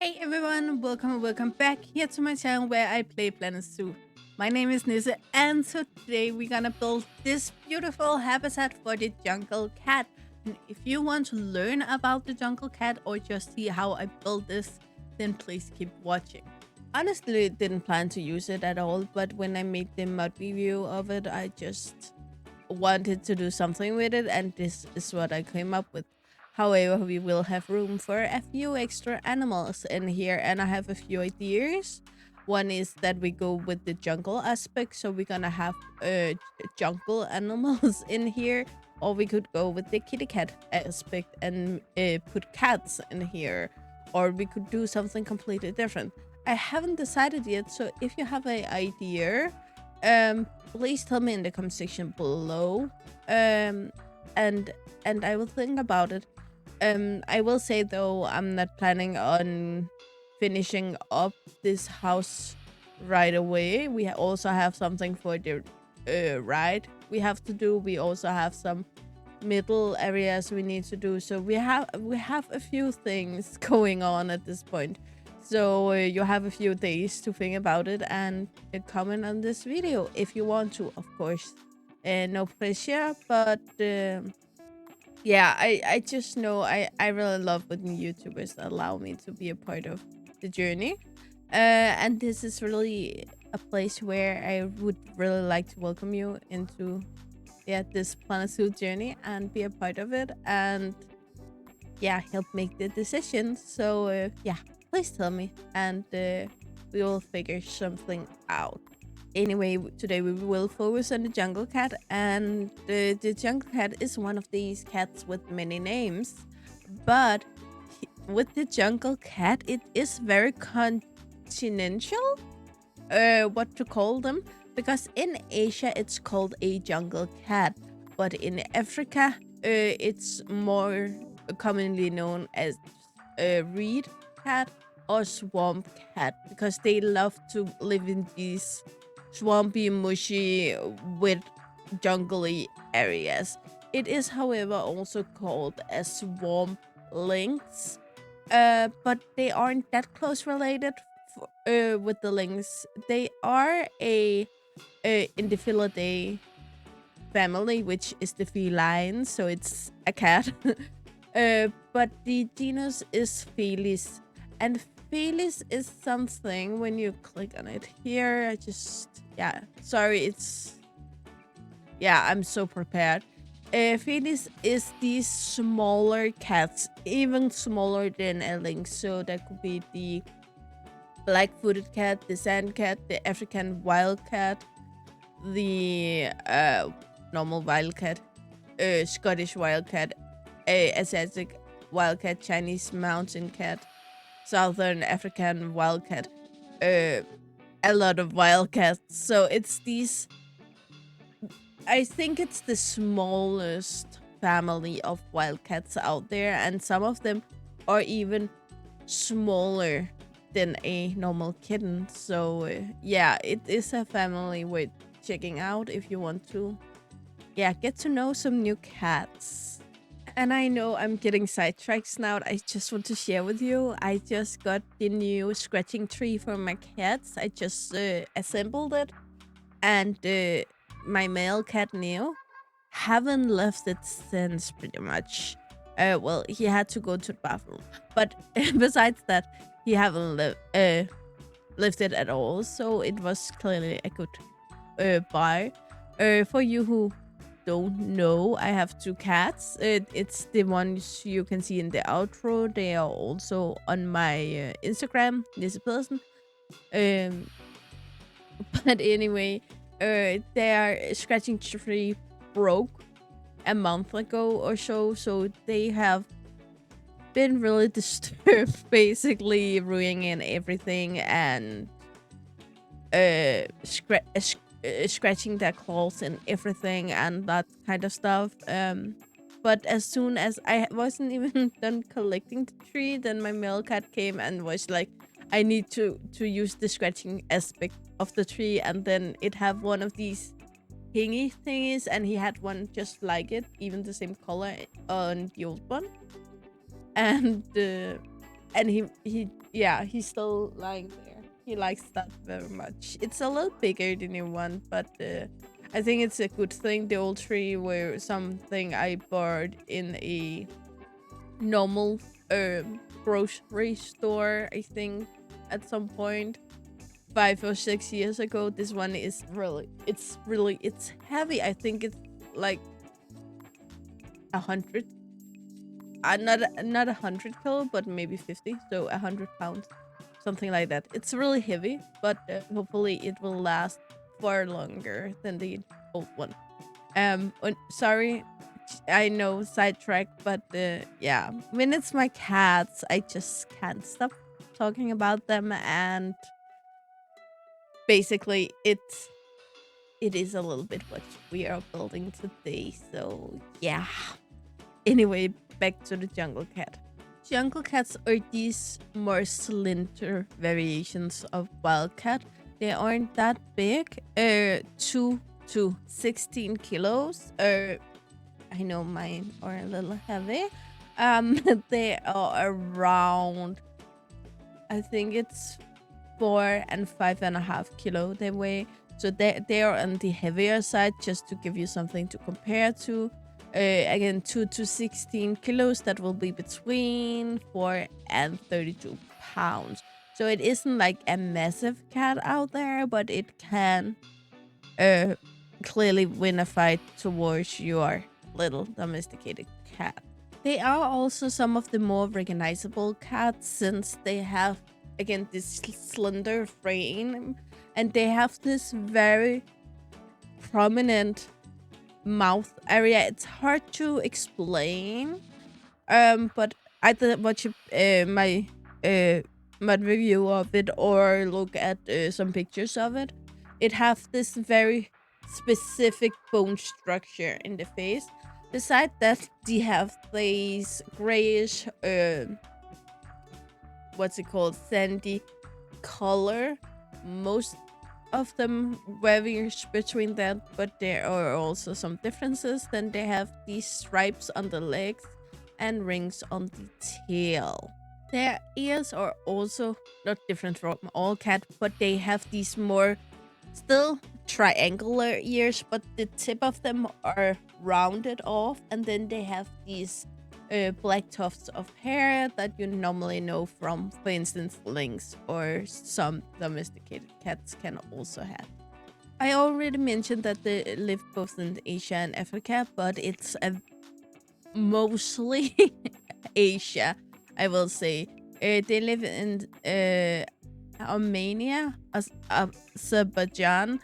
Hey everyone, welcome back here to my channel where I play Planet Zoo. My name is Nisse and today we're gonna build this beautiful habitat for the jungle cat. And if you want to learn about the jungle cat or just see how I built this, then please keep watching. Honestly, didn't plan to use it at all, but when I made the mod review of it, I just wanted to do something with it, and this is what I came up with. However, we will have room for a few extra animals in here, and I have a few ideas. One is that we go with the jungle aspect, so we're gonna have jungle animals in here, or we could go with the kitty cat aspect and put cats in here, or we could do something completely different. I haven't decided yet, so if you have an idea, please tell me in the comment section below, and I will think about it. I will say though, I'm not planning on finishing up this house right away. We also have something for the ride we have to do. We also have some middle areas we need to do. So we have a few things going on at this point. So you have a few days to think about it and comment on this video if you want to, of course. No pressure, but yeah, I just know I really love when YouTubers allow me to be a part of the journey. And this is really a place where I would really like to welcome you into this Planet Zoo journey and be a part of it and help make the decisions. So yeah, please tell me and we will figure something out. Anyway, today we will focus on the jungle cat, and the jungle cat is one of these cats with many names, but with the jungle cat, it is very continental, what to call them, because in Asia it's called a jungle cat, but in Africa it's more commonly known as a reed cat or swamp cat, because they love to live in these swampy, mushy, with jungly areas. It is, however, also called a swamp lynx, but they aren't that close related with the lynx. They are in the Felidae family, which is the feline, so it's a cat. But the genus is Felis, and Felis is something when you click on it here. I'm so prepared. Felis is these smaller cats, even smaller than a lynx. So that could be the black-footed cat, the sand cat, the African wildcat, the normal wildcat, Scottish wildcat, Asiatic wildcat, Chinese mountain cat, Southern African wildcat, a lot of wildcats. So it's these, I think it's the smallest family of wildcats out there, and some of them are even smaller than a normal kitten. So yeah, it is a family worth checking out if you want to get to know some new cats. And I know I'm getting sidetracked now. I just want to share with you. I just got the new scratching tree for my cats. I just assembled it. And my male cat, Neo, haven't left it since pretty much. Well, he had to go to the bathroom. But besides that, he haven't left it at all. So it was clearly a good buy. For you who don't know, I have two cats. It's the ones you can see in the outro. They are also on my Instagram, this person. But anyway, their scratching tree broke a month ago or so they have been really disturbed, basically ruining everything and scratching their claws and everything and that kind of stuff. But as soon as I wasn't even done collecting the tree, then my male cat came and was like, I need to use the scratching aspect of the tree, and then it have one of these hingy thingies, and he had one just like it, even the same color on the old one. And And yeah, he's still lying there. He likes that very much. It's a little bigger than you want, but I think it's a good thing. The old tree were something I bought in a normal grocery store, I think, at some point 5 or 6 years ago. This one is it's heavy. I think it's like 100, not 100 kilo, but maybe 50, so 100 pounds, something like that. It's really heavy, but hopefully it will last far longer than the old one. Sorry, I know sidetrack, but yeah, when it's my cats, I just can't stop talking about them, and basically it is a little bit what we are building today. So yeah. Anyway, back to the jungle cat. Jungle cats are these more slender variations of wildcat. They aren't that big. 2 to 16 kilos. I know mine are a little heavy. They are around, I think it's 4 and 5.5 kilo they weigh. So they are on the heavier side, just to give you something to compare to. Again, 2 to 16 kilos, that will be between 4 and 32 pounds. So it isn't like a massive cat out there, but it can clearly win a fight towards your little domesticated cat. They are also some of the more recognizable cats, since they have, again, this slender frame, and they have this very prominent mouth area. It's hard to explain, but either watch my review of it or look at some pictures of it. It have this very specific bone structure in the face. Besides that, they have these grayish what's it called, sandy color. Most of them varies between that, but there are also some differences. Then they have these stripes on the legs and rings on the tail. Their ears are also not different from all cats, but they have these more still triangular ears, but the tip of them are rounded off, and then they have these black tufts of hair that you normally know from, for instance, lynx, or some domesticated cats can also have. I already mentioned that they live both in Asia and Africa, but it's mostly Asia, I will say. They live in Armenia, Azerbaijan,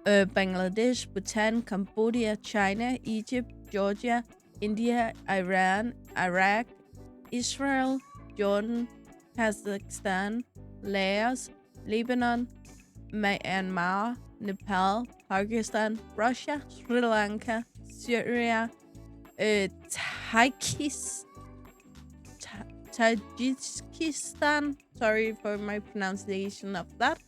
Bangladesh, Bhutan, Cambodia, China, Egypt, Georgia, India, Iran, Iraq, Israel, Jordan, Kazakhstan, Laos, Lebanon, Myanmar, Nepal, Pakistan, Russia, Sri Lanka, Syria, Tajikistan, sorry for my pronunciation of that,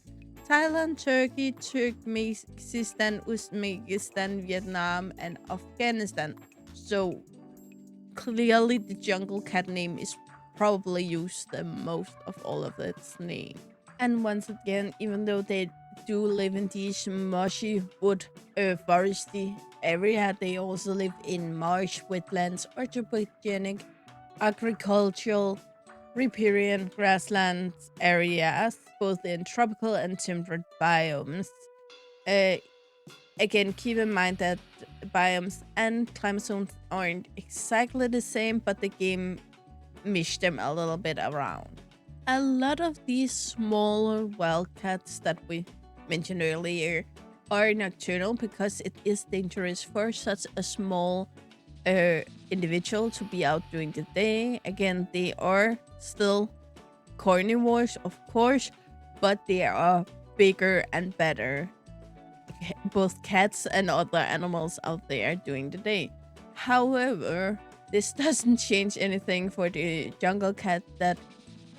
Thailand, Turkey, Turkmenistan, Uzbekistan, Vietnam, and Afghanistan. So clearly the jungle cat name is probably used the most of all of its name. And once again, even though they do live in these marshy wood foresty area, they also live in marsh, wetlands, anthropogenic, agricultural, riparian grasslands areas, both in tropical and temperate biomes. Again, keep in mind that biomes and climate zones aren't exactly the same, but the game meshed them a little bit around. A lot of these smaller wildcats that we mentioned earlier are nocturnal because it is dangerous for such a small individual to be out during the day. Again, they are still carnivores, of course, but they are bigger and better, both cats and other animals out there during the day. However, this doesn't change anything for the jungle cat that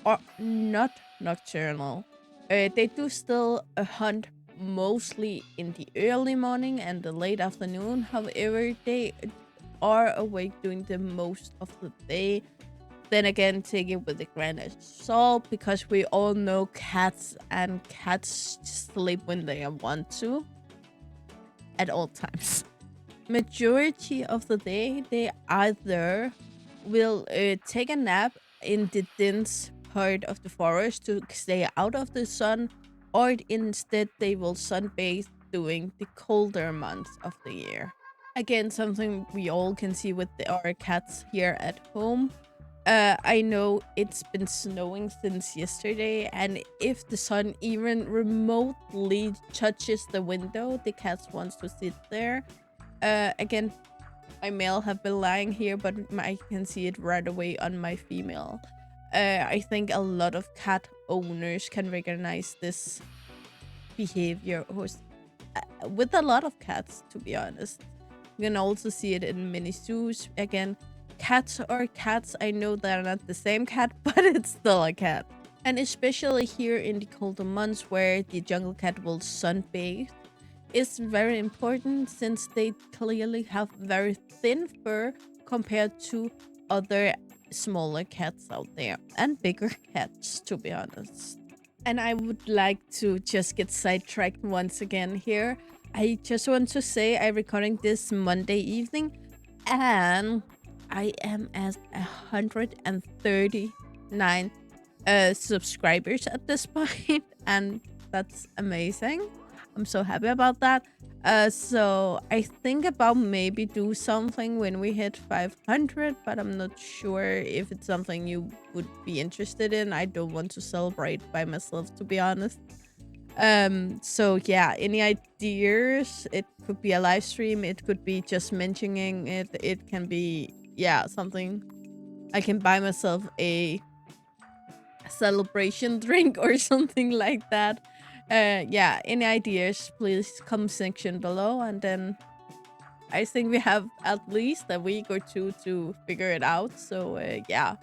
are not nocturnal. They do still hunt mostly in the early morning and the late afternoon. However, they are awake during the most of the day. Then again, take it with a grain of salt, because we all know cats sleep when they want to at all times. Majority of the day, they either will take a nap in the dense part of the forest to stay out of the sun, or instead they will sunbathe during the colder months of the year. Again, something we all can see with our cats here at home. I know it's been snowing since yesterday, and if the sun even remotely touches the window, the cats wants to sit there. Again, my male have been lying here, but I can see it right away on my female. I think a lot of cat owners can recognize this behavior with a lot of cats, to be honest. You can also see it in many zoos. Again, cats are cats. I know they're not the same cat, but it's still a cat. And especially here in the colder months where the jungle cat will sunbathe, is very important since they clearly have very thin fur compared to other smaller cats out there, and bigger cats, to be honest. And I would like to just get sidetracked once again here. I just want to say I'm recording this Monday evening, and I am at 139 subscribers at this point, and that's amazing. I'm so happy about that. So I think about maybe do something when we hit 500, but I'm not sure if it's something you would be interested in. I don't want to celebrate by myself, to be honest. So yeah, any ideas? It could be a live stream, it could be just mentioning it, it can be, yeah, something I can buy myself a celebration drink or something like that. Yeah, any ideas, please comment section below, and then I think we have at least a week or two to figure it out. So yeah,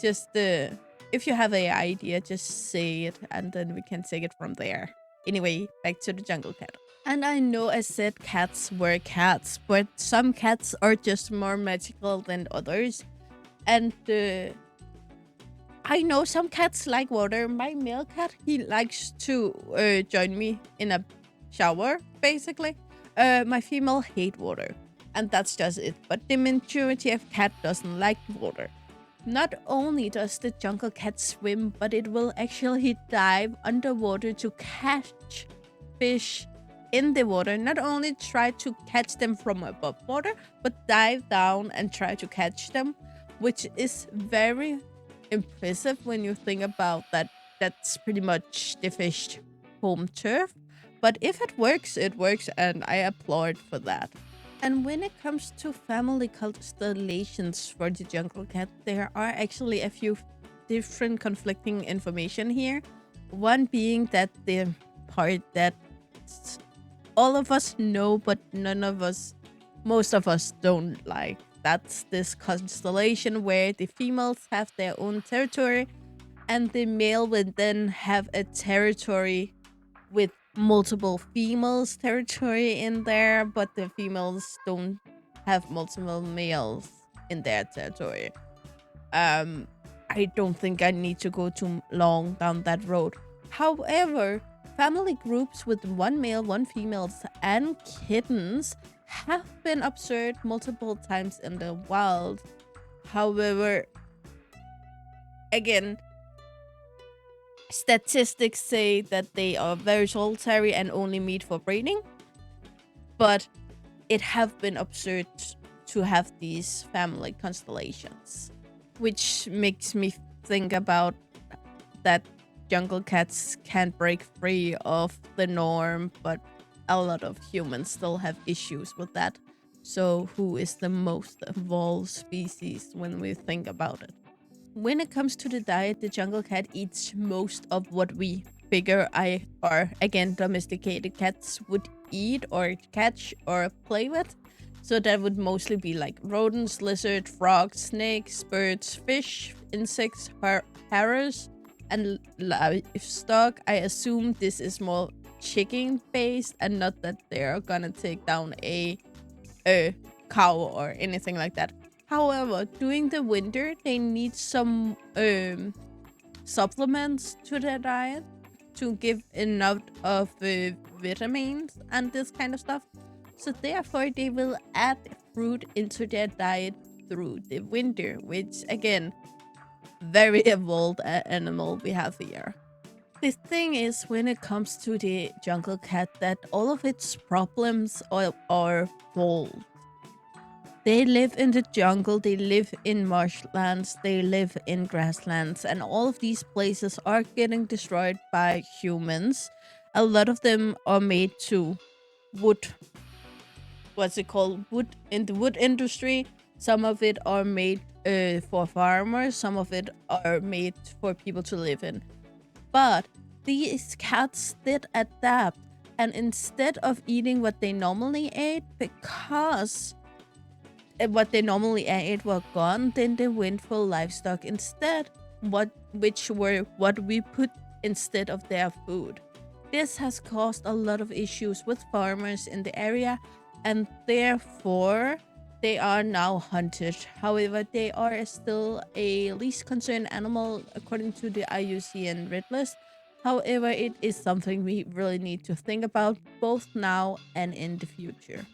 just if you have an idea, just say it, and then we can take it from there. Anyway, back to the jungle cat. And I know I said cats were cats, but some cats are just more magical than others. And I know some cats like water. My male cat, he likes to join me in a shower, basically. My female hate water, and that's just it. But the majority of cat doesn't like water. Not only does the jungle cat swim, but it will actually dive underwater to catch fish in the water. Not only try to catch them from above water, but dive down and try to catch them, which is very impressive when you think about that. That's pretty much the fish home turf. But if it works, and I applaud for that. And when it comes to family constellations for the jungle cat, there are actually a few different conflicting information here. One being that the part that all of us know, but most of us don't like. That's this constellation where the females have their own territory, and the male would then have a territory with multiple females territory in there, but the females don't have multiple males in their territory. I don't think I need to go too long down that road. However, family groups with one male, one females, and kittens have been observed multiple times in the wild. However, again, statistics say that they are very solitary and only meet for breeding, but it have been observed to have these family constellations, which makes me think about that jungle cats can't break free of the norm, but a lot of humans still have issues with that. So who is the most evolved species when we think about it? When it comes to the diet, the jungle cat eats most of what we figure again, domesticated cats would eat or catch or play with. So that would mostly be like rodents, lizards, frogs, snakes, birds, fish, insects, hares, and livestock. I assume this is more chicken based and not that they're gonna take down a cow or anything like that. However, during the winter, they need some supplements to their diet to give enough of vitamins and this kind of stuff. So therefore, they will add fruit into their diet through the winter, which again, very evolved animal we have here. The thing is, when it comes to the jungle cat, that all of its problems are false. They live in the jungle, they live in marshlands, they live in grasslands, and all of these places are getting destroyed by humans. A lot of them are made to wood, what's it called? Wood in the wood industry. Some of it are made for farmers, some of it are made for people to live in. But these cats did adapt, and instead of eating what they normally ate, because what they normally ate were gone, then they went for livestock instead, which were what we put instead of their food. This has caused a lot of issues with farmers in the area, and therefore they are now hunted. However, they are still a least concerned animal according to the IUCN Red List. However, it is something we really need to think about both now and in the future.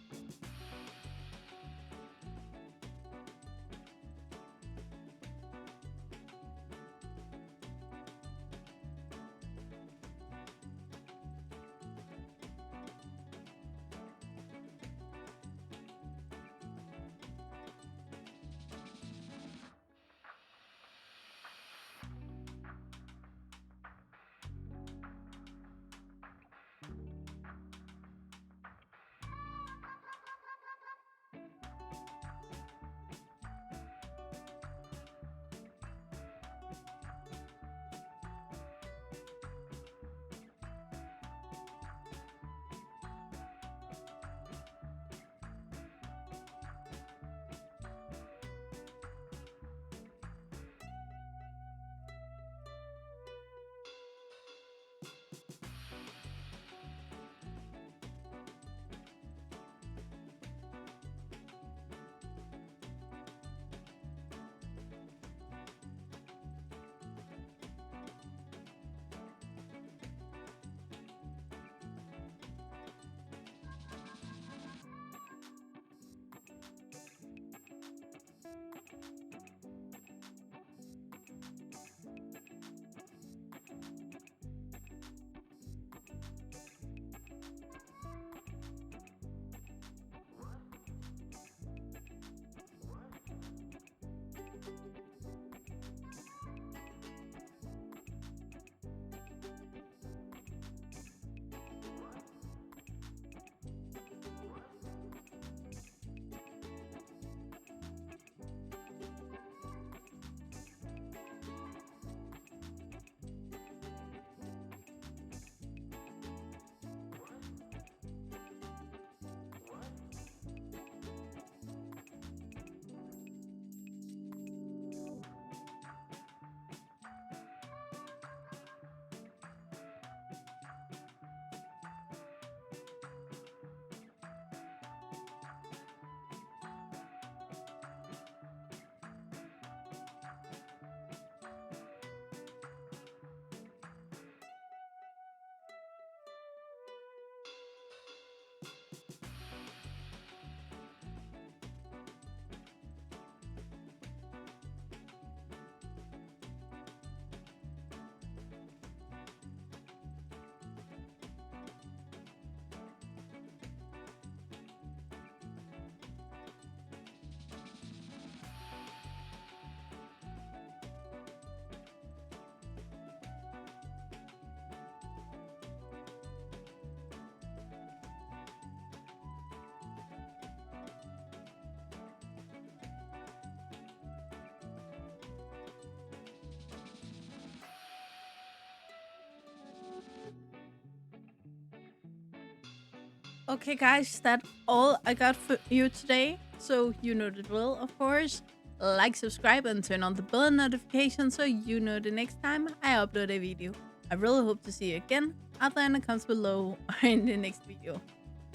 Okay, guys, that's all I got for you today. So you know the drill, of course. Like, subscribe, and turn on the bell notification so you know the next time I upload a video. I really hope to see you again either in the comments below or in the next video.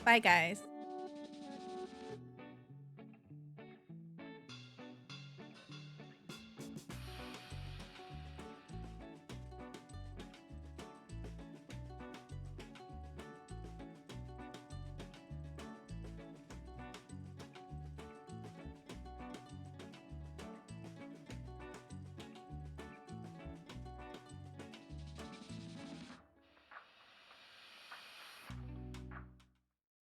Bye, guys.